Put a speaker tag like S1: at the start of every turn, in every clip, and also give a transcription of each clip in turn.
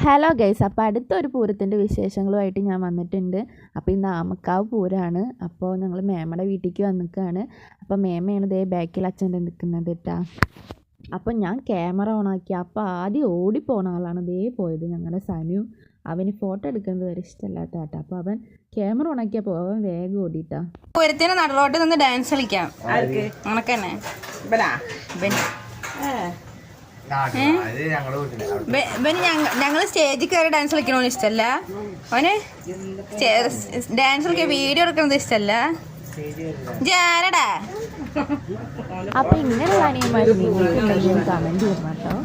S1: Hello guys, അപ്പോൾ അടുത്തൊരു പൂരത്തിൻ്റെ വിശേഷങ്ങളുമായിട്ട് ഞാൻ വന്നിട്ടുണ്ട്. അപ്പോൾ ഇന്ന് ആമക്കാവ് പൂരമാണ്. അപ്പോൾ ഞങ്ങൾ മേമയുടെ വീട്ടിലേക്ക് വന്നിക്കുകയാണ്. അപ്പോൾ മേമയാണ് ദേ ബാക്കിൽ അച്ഛൻ്റെ നിൽക്കുന്നത് കേട്ടോ. അപ്പോൾ ഞാൻ ക്യാമറ ഓണാക്കി. അപ്പോൾ ആദ്യം ഓടിപ്പോണ ആളാണ് ദേ പോയത്, ഞങ്ങളുടെ സനു. അവന് ഫോട്ടോ എടുക്കുന്നത് വരെ ഇഷ്ടമല്ലാത്ത കേട്ടോ. അപ്പോൾ അവൻ ക്യാമറ ഓണാക്കിയപ്പോൾ അവൻ വേഗം ഓടിയിട്ടാ.
S2: പൂരത്തിന് നടുറോട്ട് നിന്ന് ഡാൻസ് കളിക്കാം. ഉണക്ക് തന്നെ ഞങ്ങള് സ്റ്റേജിൽ കയറി ഡാൻസ് കളിക്കണമെന്ന് ഇഷ്ടമല്ല. അവന് ഡാൻസ് കളിക്കാൻ വീഡിയോ എടുക്കുന്നത് ഇഷ്ടമല്ല. ജാരടാ
S1: അപ്പൊ ഇങ്ങനെയുള്ള അനിയന്മാർ കമന്റ് ചെയ്യണം കേട്ടോ.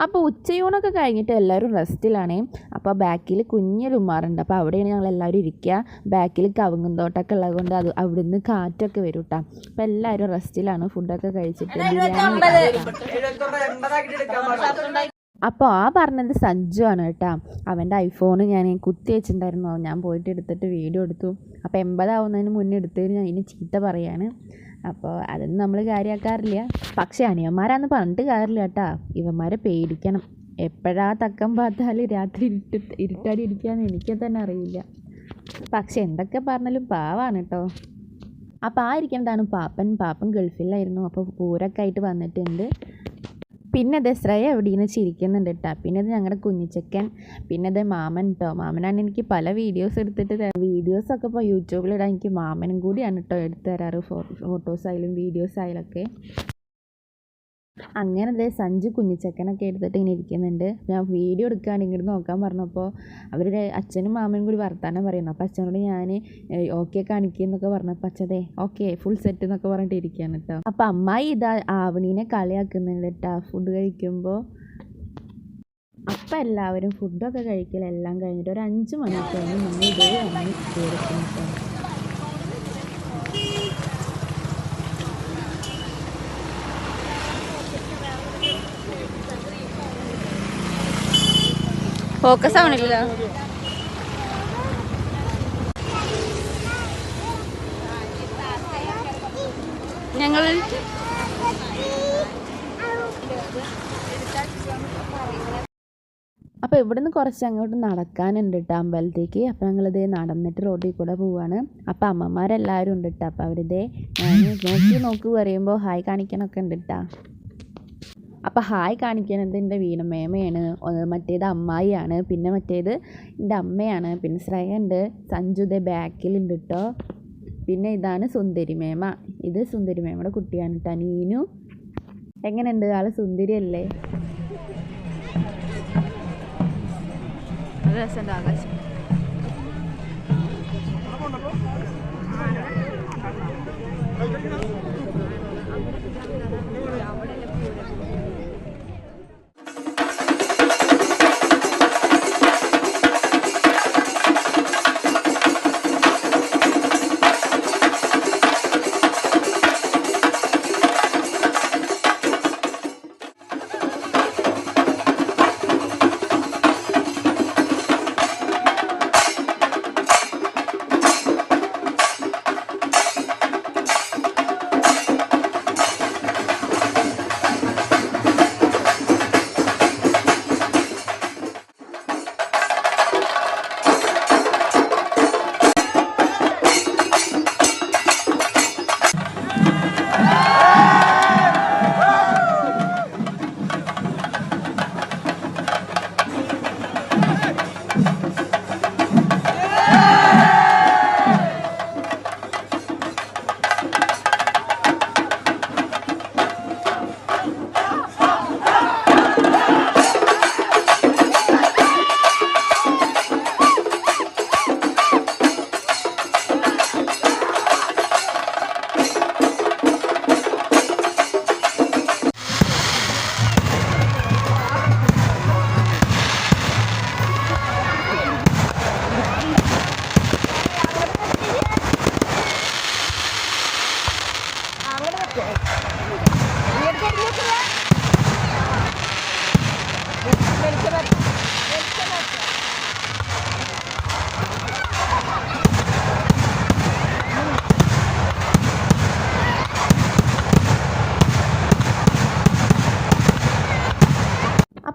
S1: അപ്പോൾ ഉച്ചയൂണൊക്കെ കഴിഞ്ഞിട്ട് എല്ലാവരും റെസ്റ്റിലാണേ. അപ്പോൾ ബാക്കിൽ കുഞ്ഞൊരുമാറുണ്ട്. അപ്പോൾ അവിടെയാണ് ഞങ്ങൾ എല്ലാവരും ഇരിക്കുക. ബാക്കിൽ കവുങ്ങും തോട്ടമൊക്കെ ഉള്ളത് കൊണ്ട് അവിടെ നിന്ന് കാറ്റൊക്കെ വരും കേട്ടോ. അപ്പോൾ എല്ലാവരും റെസ്റ്റിലാണ്. ഫുഡൊക്കെ കഴിച്ചിട്ട് അപ്പോൾ പറഞ്ഞത് സഞ്ജു ആണ് കേട്ടോ. അവൻ്റെ ഐഫോൺ ഞാൻ കുത്തി വെച്ചിട്ടുണ്ടായിരുന്നു. ഞാൻ പോയിട്ട് എടുത്തിട്ട് വീഡിയോ എടുത്തു. അപ്പോൾ 80 ആവുന്നതിന് മുന്നേ എടുത്തതിന് ഞാൻ ഇതിന് ചീത്ത പറയാണ്. അപ്പോൾ അതൊന്നും നമ്മൾ കാര്യമാക്കാറില്ല. പക്ഷേ അനിയന്മാരാന്ന് പറഞ്ഞിട്ട് കാര്യമില്ല കേട്ടോ. ഇവന്മാരെ പേടിക്കണം. എപ്പോഴാ തക്കം பார்த்தாലും രാത്രി ഇരുട്ടാടി ഇരിക്കുകയെന്ന് എനിക്ക് തന്നെ അറിയില്ല. പക്ഷെ എന്തൊക്കെ പറഞ്ഞാലും പാവാണ് കേട്ടോ. അപ്പോൾ ഇരിക്കേണ്ടതാണ് പാപ്പൻ ഗൾഫിലായിരുന്നു. അപ്പോൾ പൂരൊക്കെ ആയിട്ട് വന്നിട്ടുണ്ട്. പിന്നെ അത് ശ്രേയ എവിടെയെന്ന് ചിരിക്കുന്നുണ്ട് കേട്ടോ. പിന്നെ അത് ഞങ്ങളുടെ കുഞ്ഞിച്ചക്കൻ. പിന്നെ അത് മാമൻ കേട്ടോ. മാമനാണ് എനിക്ക് പല വീഡിയോസ് എടുത്തിട്ട് വീഡിയോസൊക്കെ ഇപ്പോൾ യൂട്യൂബിലിടാൻ എനിക്ക് മാമനും കൂടിയാണ് കേട്ടോ എടുത്തു തരാറ്. ഫോട്ടോസായാലും വീഡിയോസായാലൊക്കെ. അങ്ങനെ അതേ സഞ്ജു കുഞ്ഞിച്ചക്കനൊക്കെ എടുത്തിട്ട് ഇങ്ങനെ ഇരിക്കുന്നുണ്ട്. ഞാൻ വീഡിയോ എടുക്കുകയാണ് ഇങ്ങോട്ട് നോക്കാൻ പറഞ്ഞപ്പോൾ അവരുടെ അച്ഛനും മാമനും കൂടി വർത്താനം പറയുന്നു. അപ്പോൾ അച്ഛനോട് ഞാൻ ഓക്കെ കാണിക്കുന്നൊക്കെ പറഞ്ഞപ്പോൾ അച്ഛതേ ഓക്കെ ഫുൾ സെറ്റ് എന്നൊക്കെ പറഞ്ഞിട്ട് ഇരിക്കുകയാണ് കേട്ടോ. അപ്പോൾ അമ്മായി ഇതാ ആവണീനെ കളിയാക്കുന്നുണ്ട് കേട്ടോ ഫുഡ് കഴിക്കുമ്പോൾ. അപ്പം എല്ലാവരും ഫുഡൊക്കെ കഴിക്കലെല്ലാം കഴിഞ്ഞിട്ട് ഒരു 5 മണിയൊക്കെ കഴിഞ്ഞ് നമ്മൾ ഇതേ ഇറങ്ങി കയറിക്കുന്നു കേട്ടോ.
S2: ഫോക്കസ് ആവണില്ലല്ലോ. ഞങ്ങൾ
S1: അപ്പോൾ ഇവിടുന്ന് കുറച്ച് അങ്ങോട്ട് നടക്കാനുണ്ട് കേട്ടോ അമ്പലത്തേക്ക്. അപ്പോൾ ഞങ്ങളിതേ നടന്നിട്ട് റോഡിൽ കൂടെ പോവാണ്. അപ്പോൾ അമ്മമാരെല്ലാവരും ഉണ്ട് കേട്ടോ. അപ്പോൾ അവരിതേ നോക്ക് പറയുമ്പോൾ ഹായ് കാണിക്കാനൊക്കെ ഉണ്ട് കേട്ടോ. അപ്പോൾ ഹായ് കാണിക്കുന്നത് എൻ്റെ വീണമേമയാണ്, മറ്റേത് അമ്മായിയാണ്, പിന്നെ മറ്റേത് എൻ്റെ അമ്മയാണ്, പിന്നെ ശ്രേയ ഉണ്ട്, സഞ്ജുദേ ബാക്കിലുണ്ട് കേട്ടോ. പിന്നെ ഇതാണ് സുന്ദരി മേമ. ഇത് സുന്ദരി മേമയുടെ കുട്ടിയാണ് കേട്ടോ, നീനു. എങ്ങനെയുണ്ട് ആള് സുന്ദരി അല്ലേ?
S2: ആകാശം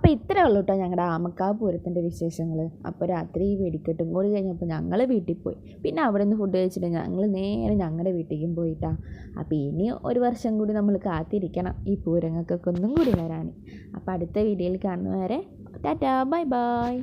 S1: അപ്പോൾ ഇത്രയേ ഉള്ളൂ കേട്ടോ ഞങ്ങളുടെ ആമക്കാവ് പൂരത്തിൻ്റെ വിശേഷങ്ങൾ. അപ്പോൾ രാത്രി വെടിക്കെട്ടും കൂടി കഴിഞ്ഞപ്പോൾ ഞങ്ങൾ വീട്ടിൽ പോയി. പിന്നെ അവിടെ നിന്ന് ഫുഡ് കഴിച്ചിട്ട് ഞങ്ങൾ നേരെ ഞങ്ങളുടെ വീട്ടിലേക്കും പോയിട്ടാണ്. അപ്പോൾ ഇനി ഒരു വർഷം കൂടി നമ്മൾ കാത്തിരിക്കണം ഈ പൂരങ്ങൾക്കൊക്കെ ഒന്നും കൂടി വരാൻ. അപ്പോൾ അടുത്ത വീഡിയോയിൽ കാണുന്നവരെ ടാറ്റാ ബൈ ബൈ.